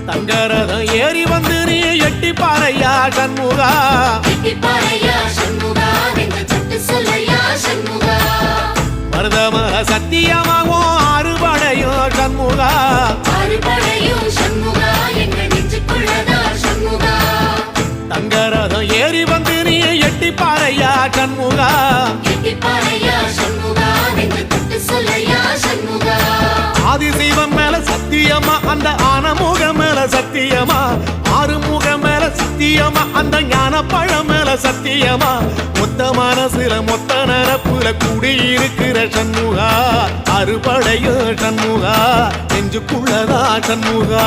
தங்கரதம் ஏறி வந்து நீ எட்டி பாறையா சண்முகா மருதமர சத்தியமாகும் அறுபடையும் சண்முகா தங்கரதம் ஏறி வந்து நீ எட்டி பாறையா சண்முகா ஆதிசைவம் மேல சத்தியமா அந்த ஆனமுகம் மேல சத்தியமா ஆறுமுகம் மேல சத்தியமா அந்த ஞான பழம் மேல சத்தியமா மொத்த மனசுல மொத்த நரப்புல கூடியிருக்கிற சண்முகா அறுபடையோ சண்முகா நெஞ்சுக்குள்ளதா சண்முகா